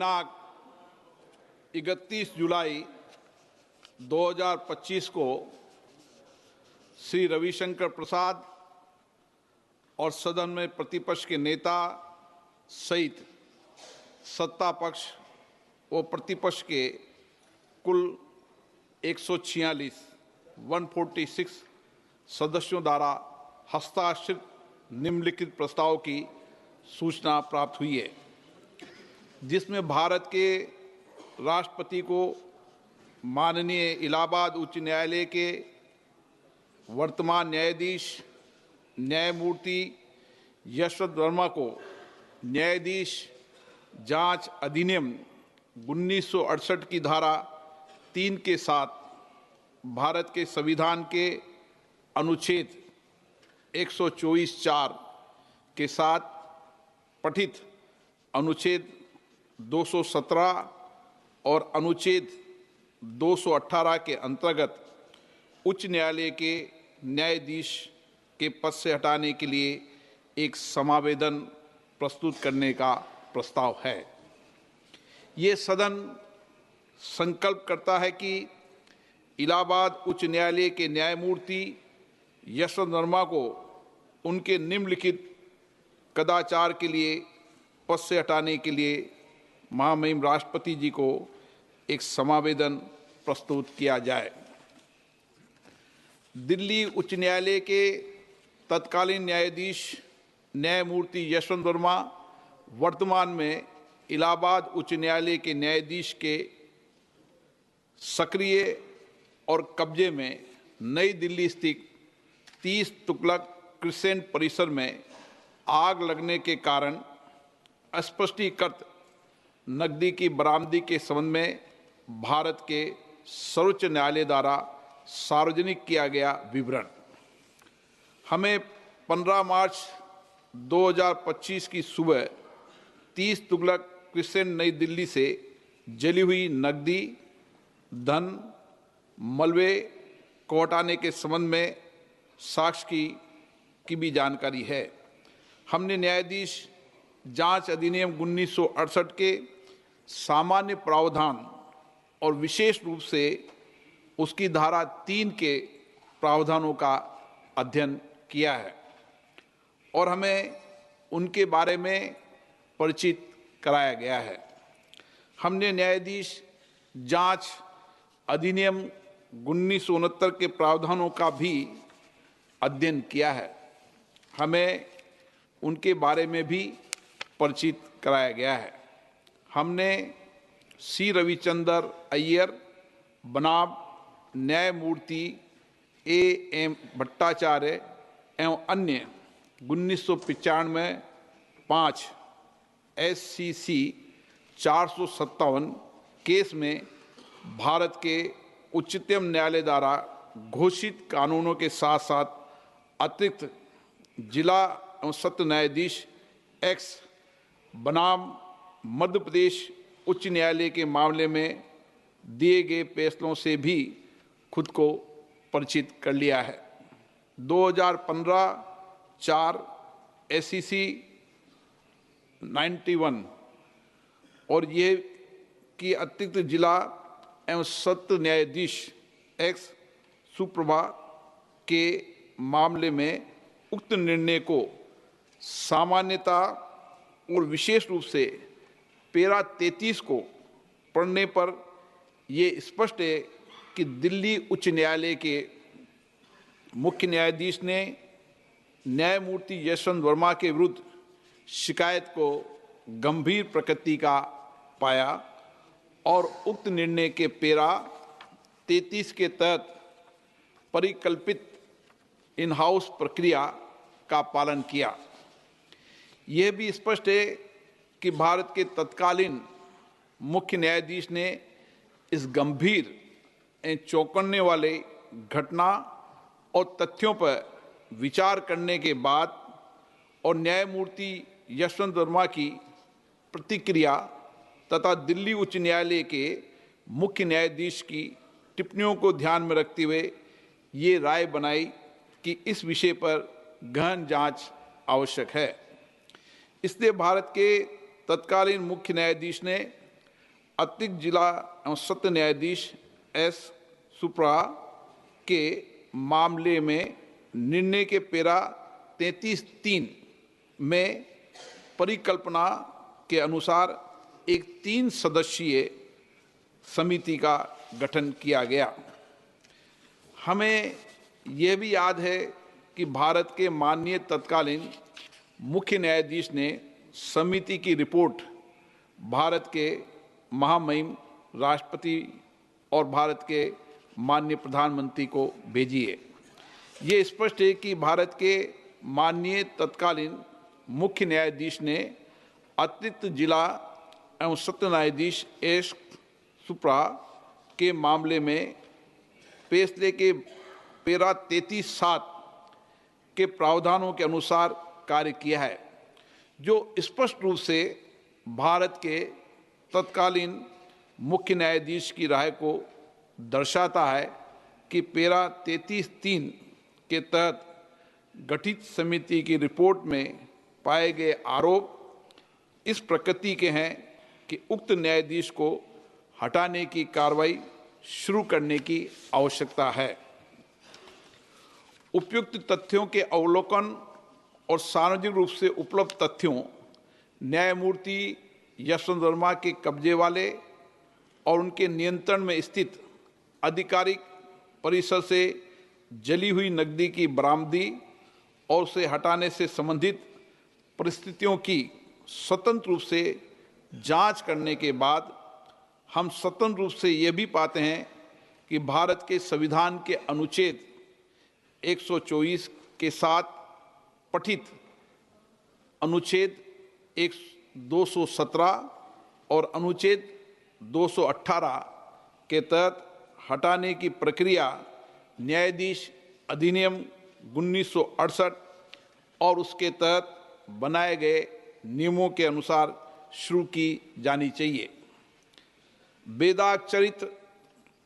दिनांक 31 जुलाई 2025 को श्री रविशंकर प्रसाद और सदन में प्रतिपक्ष के नेता सहित सत्ता पक्ष व प्रतिपक्ष के कुल 146 सदस्यों द्वारा हस्ताक्षरित निम्नलिखित प्रस्ताव की सूचना प्राप्त हुई है, जिसमें भारत के राष्ट्रपति को माननीय इलाहाबाद उच्च न्यायालय के वर्तमान न्यायाधीश न्यायमूर्ति यशवंत वर्मा को न्यायाधीश जांच अधिनियम 1968 की धारा 3 के साथ भारत के संविधान के अनुच्छेद 124(4) के साथ पठित अनुच्छेद 217 और अनुच्छेद 218 के अंतर्गत उच्च न्यायालय के न्यायाधीश के पद से हटाने के लिए एक समावेदन प्रस्तुत करने का प्रस्ताव है। ये सदन संकल्प करता है कि इलाहाबाद उच्च न्यायालय के न्यायमूर्ति यशवंत वर्मा को उनके निम्नलिखित कदाचार के लिए पद से हटाने के लिए महामहिम राष्ट्रपति जी को एक समावेदन प्रस्तुत किया जाए। दिल्ली उच्च न्यायालय के तत्कालीन न्यायाधीश न्यायमूर्ति यशवंत वर्मा वर्तमान में इलाहाबाद उच्च न्यायालय के न्यायाधीश के सक्रिय और कब्जे में नई दिल्ली स्थित 30 तुगलक क्रिसेंट परिसर में आग लगने के कारण अस्पष्टीकृत नकदी की बरामदगी के संबंध में भारत के सर्वोच्च न्यायालय द्वारा सार्वजनिक किया गया विवरण हमें 15 मार्च 2025 की सुबह 30 तुगलक क्रिसेंट नई दिल्ली से जली हुई नकदी धन मलबे को हटाने के संबंध में साक्ष्य की भी जानकारी है। हमने न्यायाधीश जांच अधिनियम 1968 के सामान्य प्रावधान और विशेष रूप से उसकी धारा 3 के प्रावधानों का अध्ययन किया है और हमें उनके बारे में परिचित कराया गया है। हमने न्यायाधीश जांच अधिनियम 1969 के प्रावधानों का भी अध्ययन किया है। हमें उनके बारे में भी परिचित कराया गया है। हमने सी रविचंद्र अय्यर बनाम न्यायमूर्ति A.M. भट्टाचार्य एवं अन्य 1995 5 SCC 457 केस में भारत के उच्चतम न्यायालय द्वारा घोषित कानूनों के साथ साथ अतिरिक्त जिला एवं सत्र न्यायाधीश एक्स बनाम मध्य प्रदेश उच्च न्यायालय के मामले में दिए गए फैसलों से भी खुद को परिचित कर लिया है। 2015 4 SCC 91 और ये कि अतिरिक्त जिला एवं सत्र न्यायाधीश एक्स सुप्रभा के मामले में उक्त निर्णय को सामान्यता और विशेष रूप से पैरा 33 को पढ़ने पर ये स्पष्ट है कि दिल्ली उच्च न्यायालय के मुख्य न्यायाधीश ने न्यायमूर्ति यशवंत वर्मा के विरुद्ध शिकायत को गंभीर प्रकृति का पाया और उक्त निर्णय के पैरा 33 के तहत परिकल्पित इन हाउस प्रक्रिया का पालन किया। यह भी स्पष्ट है कि भारत के तत्कालीन मुख्य न्यायाधीश ने इस गंभीर एवं चौंकाने वाले घटना और तथ्यों पर विचार करने के बाद और न्यायमूर्ति यशवंत वर्मा की प्रतिक्रिया तथा दिल्ली उच्च न्यायालय के मुख्य न्यायाधीश की टिप्पणियों को ध्यान में रखते हुए ये राय बनाई कि इस विषय पर गहन जांच आवश्यक है। इसलिए भारत के तत्कालीन मुख्य न्यायाधीश ने अतिरिक्त जिला एवं सत्र न्यायाधीश एस सुप्रा के मामले में निर्णय के पेरा 33(3) में परिकल्पना के अनुसार एक 3 सदस्यीय समिति का गठन किया गया। हमें यह भी याद है कि भारत के माननीय तत्कालीन मुख्य न्यायाधीश ने समिति की रिपोर्ट भारत के महामहिम राष्ट्रपति और भारत के माननीय प्रधानमंत्री को भेजी है। ये स्पष्ट है कि भारत के माननीय तत्कालीन मुख्य न्यायाधीश ने अतिरिक्त जिला एवं सत्र न्यायाधीश एस सुप्रा के मामले में फैसले के पेरा 33(7) के प्रावधानों के अनुसार कार्य किया है, जो स्पष्ट रूप से भारत के तत्कालीन मुख्य न्यायाधीश की राय को दर्शाता है कि पेरा 33(3) के तहत गठित समिति की रिपोर्ट में पाए गए आरोप इस प्रकृति के हैं कि उक्त न्यायाधीश को हटाने की कार्रवाई शुरू करने की आवश्यकता है। उपयुक्त तथ्यों के अवलोकन और सार्वजनिक रूप से उपलब्ध तथ्यों, न्यायमूर्ति यशवंत वर्मा के कब्जे वाले और उनके नियंत्रण में स्थित आधिकारिक परिसर से जली हुई नकदी की बरामदी और उसे हटाने से संबंधित परिस्थितियों की स्वतंत्र रूप से जांच करने के बाद हम स्वतंत्र रूप से ये भी पाते हैं कि भारत के संविधान के अनुच्छेद 124 के साथ पठित अनुच्छेद 217 और अनुच्छेद 218 के तहत हटाने की प्रक्रिया न्यायाधीश अधिनियम 1968 और उसके तहत बनाए गए नियमों के अनुसार शुरू की जानी चाहिए। वेदाक चरित्र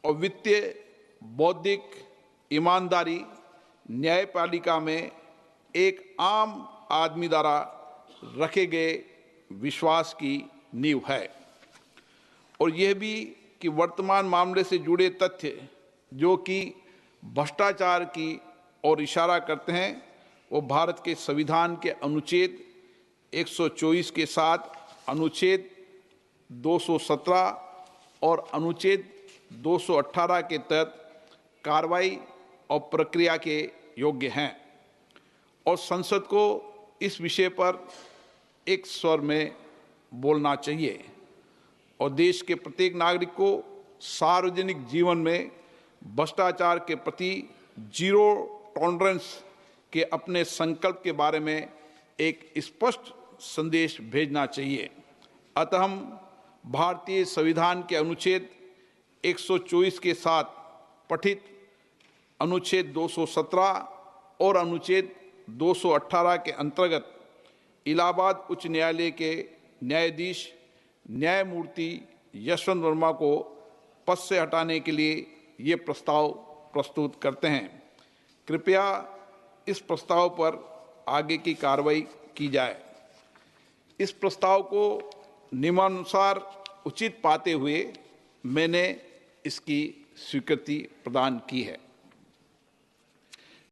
और वित्तीय बौद्धिक ईमानदारी न्यायपालिका में एक आम आदमी द्वारा रखे गए विश्वास की नींव है, और यह भी कि वर्तमान मामले से जुड़े तथ्य जो कि भ्रष्टाचार की ओर इशारा करते हैं, वो भारत के संविधान के अनुच्छेद 124 के साथ अनुच्छेद 217 और अनुच्छेद 218 के तहत कार्रवाई और प्रक्रिया के योग्य हैं, और संसद को इस विषय पर एक स्वर में बोलना चाहिए और देश के प्रत्येक नागरिक को सार्वजनिक जीवन में भ्रष्टाचार के प्रति जीरो टॉलरेंस के अपने संकल्प के बारे में एक स्पष्ट संदेश भेजना चाहिए। अतः हम भारतीय संविधान के अनुच्छेद 124 के साथ पठित अनुच्छेद 217 और अनुच्छेद 218 के अंतर्गत इलाहाबाद उच्च न्यायालय के न्यायाधीश न्यायमूर्ति यशवंत वर्मा को पद से हटाने के लिए ये प्रस्ताव प्रस्तुत करते हैं। कृपया इस प्रस्ताव पर आगे की कार्रवाई की जाए। इस प्रस्ताव को नियमानुसार उचित पाते हुए मैंने इसकी स्वीकृति प्रदान की है।